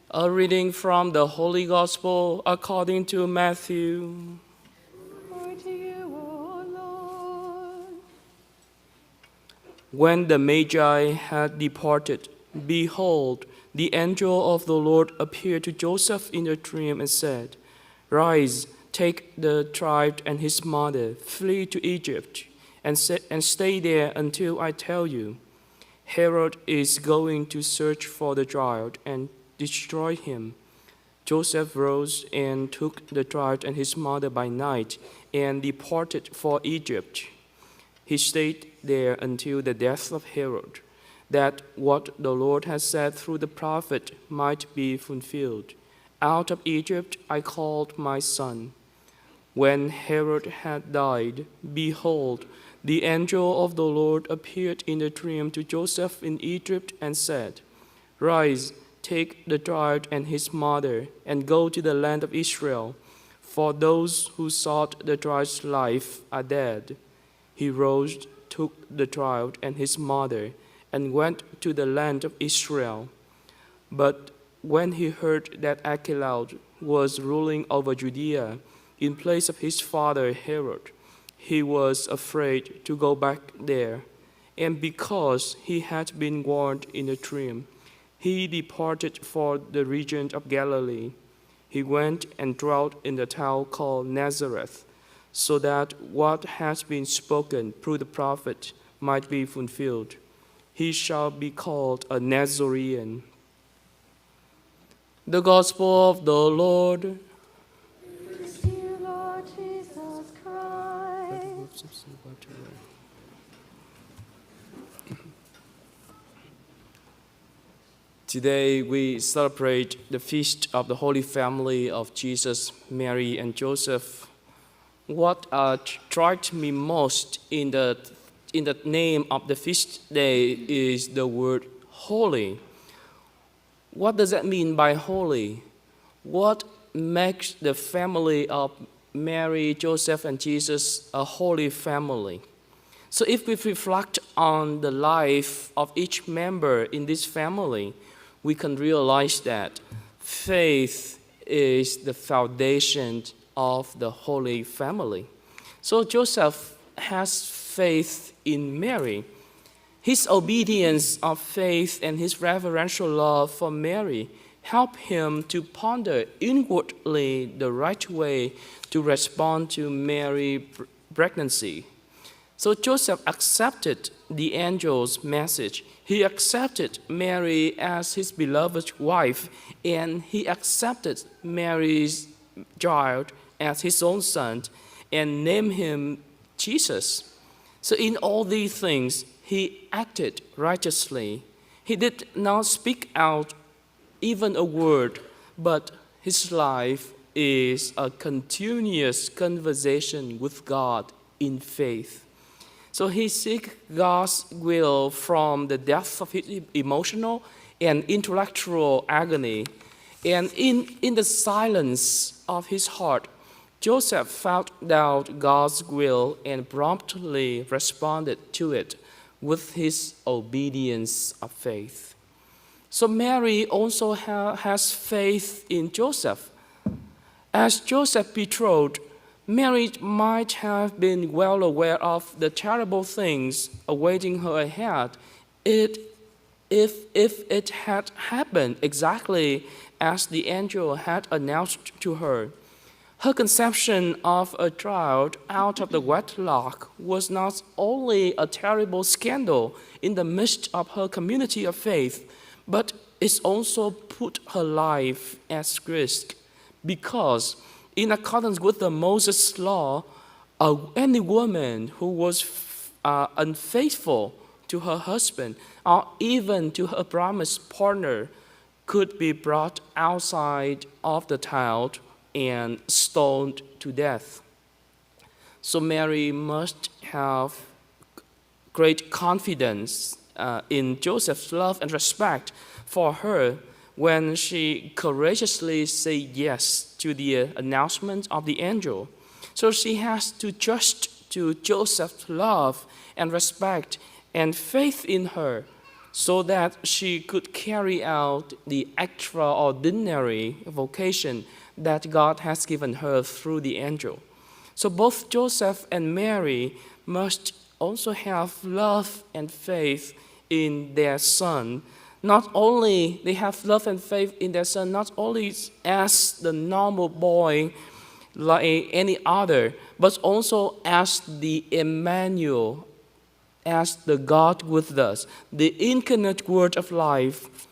A reading from the Holy Gospel according to Matthew. Glory to you, O Lord. When the Magi had departed, behold, the angel of the Lord appeared to Joseph in a dream and said, "Rise, take the child and his mother, flee to Egypt, and stay there until I tell you. Herod is going to search for the child and destroy him." Joseph rose and took the child and his mother by night and departed for Egypt. He stayed there until the death of Herod, that what the Lord had said through the prophet might be fulfilled. "Out of Egypt I called my son." When Herod had died, behold, the angel of the Lord appeared in a dream to Joseph in Egypt and said, "Rise, take the child and his mother, and go to the land of Israel, for those who sought the child's life are dead." He rose, took the child and his mother, and went to the land of Israel. But when he heard that Archelaus was ruling over Judea in place of his father Herod, he was afraid to go back there. And because he had been warned in a dream, he departed for the region of Galilee. He went and dwelt in the town called Nazareth, so that what has been spoken through the prophet might be fulfilled. He shall be called a Nazarene. The Gospel of the Lord. Praise to you, Lord Jesus Christ. Today we celebrate the feast of the Holy Family of Jesus, Mary, and Joseph. What struck me most in the name of the feast day is the word holy. What does that mean by holy? What makes the family of Mary, Joseph, and Jesus a holy family? So if we reflect on the life of each member in this family, we can realize that faith is the foundation of the Holy Family. So Joseph has faith in Mary. His obedience of faith and his reverential love for Mary help him to ponder inwardly the right way to respond to Mary's pregnancy. So Joseph accepted the angel's message. He accepted Mary as his beloved wife, and he accepted Mary's child as his own son and named him Jesus. So in all these things, he acted righteously. He did not speak out even a word, but his life is a continuous conversation with God in faith. So he seeks God's will from the depth of his emotional and intellectual agony. And in the silence of his heart, Joseph found out God's will and promptly responded to it with his obedience of faith. So Mary also has faith in Joseph. As Joseph betrothed, Mary might have been well aware of the terrible things awaiting her ahead if it had happened exactly as the angel had announced to her. Her conception of a child out of the wedlock was not only a terrible scandal in the midst of her community of faith, but it also put her life at risk because, in accordance with the Moses law, any woman who was unfaithful to her husband or even to her promised partner could be brought outside of the town and stoned to death. So Mary must have great confidence in Joseph's love and respect for her when she courageously said yes to the announcement of the angel. So she has to trust to Joseph's love and respect and faith in her. so that she could carry out the extraordinary vocation that God has given her through the angel. So both Joseph and Mary must also have love and faith in their son. Not only they have love and faith in their son, not only as the normal boy like any other, but also as the Emmanuel, as the God with us, the incarnate word of life.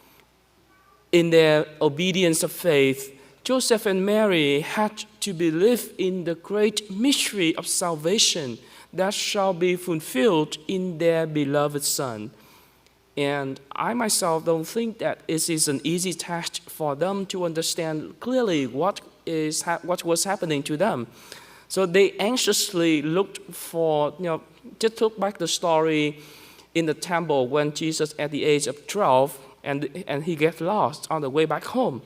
In their obedience of faith, Joseph and Mary had to believe in the great mystery of salvation that shall be fulfilled in their beloved Son. And I myself don't think that it is an easy task for them to understand clearly what was happening to them. So they anxiously looked for, just look back the story in the temple when Jesus at the age of 12 and he get lost on the way back home.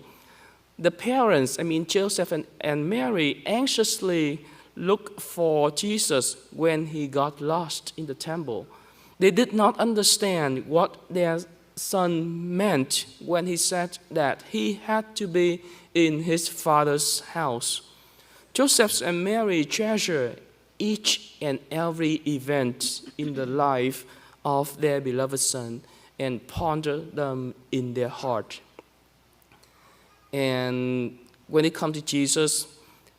The parents, Joseph and Mary, anxiously looked for Jesus when he got lost in the temple. They did not understand what their son meant when he said that he had to be in his father's house. Joseph and Mary treasure each and every event in the life of their beloved son and ponder them in their heart. And when it comes to Jesus,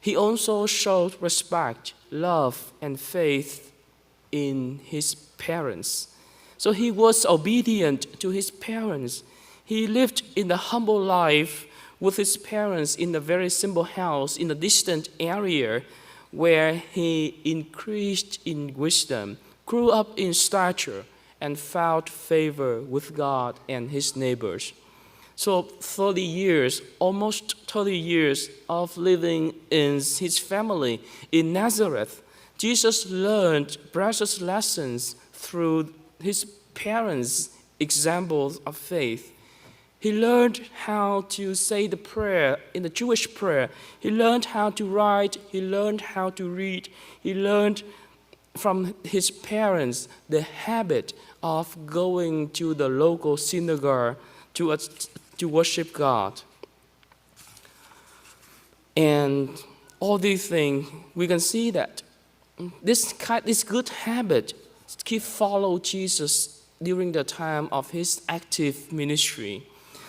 he also showed respect, love, and faith in his parents. So he was obedient to his parents. He lived in the humble life with his parents in a very simple house in a distant area where he increased in wisdom, grew up in stature, and found favor with God and his neighbors. So 30 years, almost 30 years of living in his family in Nazareth, Jesus learned precious lessons through his parents' examples of faith. He learned how to say the prayer in the Jewish prayer. He learned how to write. He learned how to read. He learned from his parents the habit of going to the local synagogue to worship God. And all these things, we can see that this good habit keep follow Jesus during the time of his active ministry.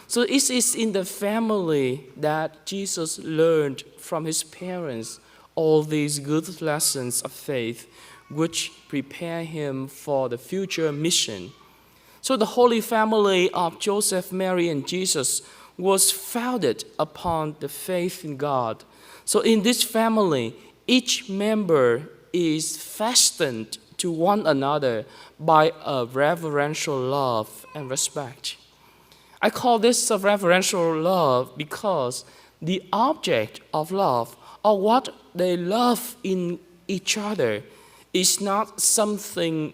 So it is in the family that Jesus learned from his parents all these good lessons of faith, which prepare him for the future mission. So the Holy Family of Joseph, Mary, and Jesus was founded upon the faith in God. So in this family, each member is fastened to one another by a reverential love and respect. I call this a reverential love because the object of love, or what they love in each other, is not something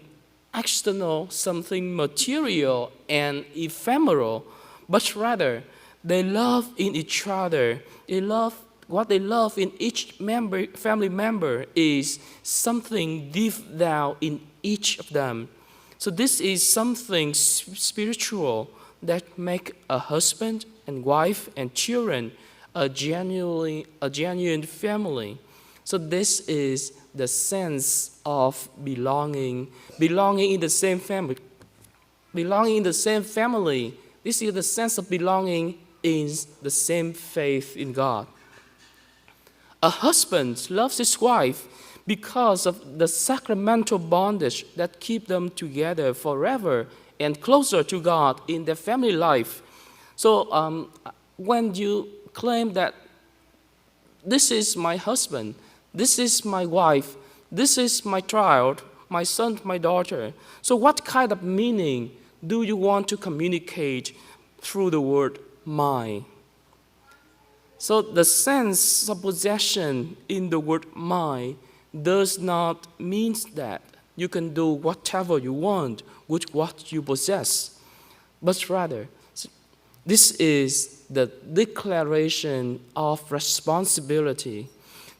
external, something material and ephemeral, but rather they love in each other. What they love in each family member is something deep down in each of them. So this is something spiritual that make a husband and wife and children a genuine family. So this is the sense of belonging in the same family. Belonging in the same family. This is the sense of belonging in the same faith in God. A husband loves his wife because of the sacramental bondage that keep them together forever and closer to God in their family life. So when you claim that this is my husband, this is my wife, this is my child, my son, my daughter, so what kind of meaning do you want to communicate through the word my? So the sense of possession in the word my does not mean that you can do whatever you want with what you possess, but rather this is the declaration of responsibility.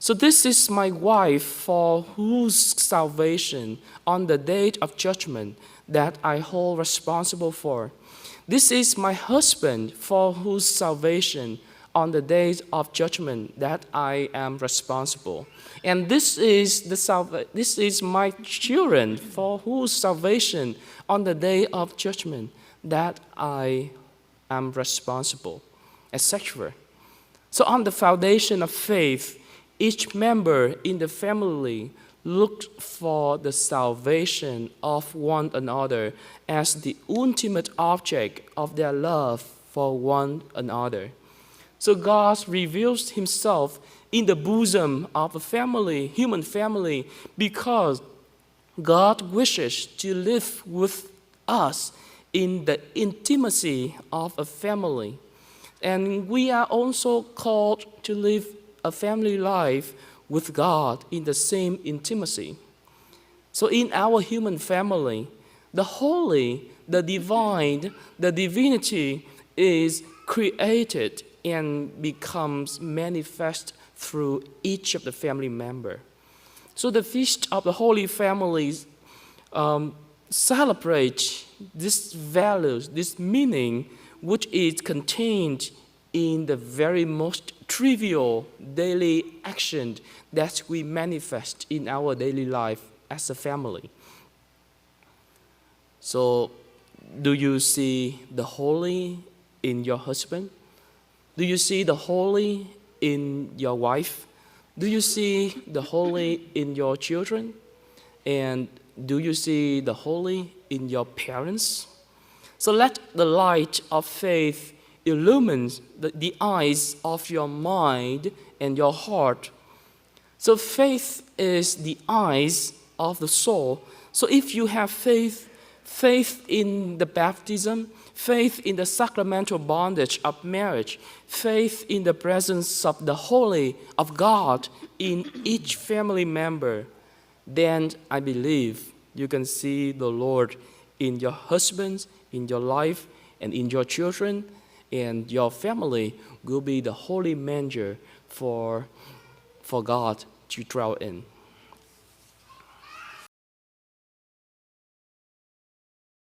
So this is my wife for whose salvation on the day of judgment that I hold responsible for. This is my husband for whose salvation on the day of judgment that I am responsible. And this is my children for whose salvation on the day of judgment that I am responsible, etc. So on the foundation of faith, each member in the family looked for the salvation of one another as the ultimate object of their love for one another. So God reveals himself in the bosom of a family, human family, because God wishes to live with us in the intimacy of a family. And we are also called to live a family life with God in the same intimacy. So in our human family, the holy, the divine, the divinity is created and becomes manifest through each of the family member. So the Feast of the Holy Families celebrate these values, this meaning, which is contained in the very most trivial daily action that we manifest in our daily life as a family. So, do you see the holy in your husband? Do you see the holy in your wife? Do you see the holy in your children? And do you see the holy in your parents? So let the light of faith illumine the eyes of your mind and your heart. So faith is the eyes of the soul. So if you have faith, faith in the baptism, faith in the sacramental bondage of marriage, faith in the presence of the holy of God in each family member, then I believe you can see the Lord in your husbands, in your life, and in your children, and your family will be the holy manger for God to dwell in.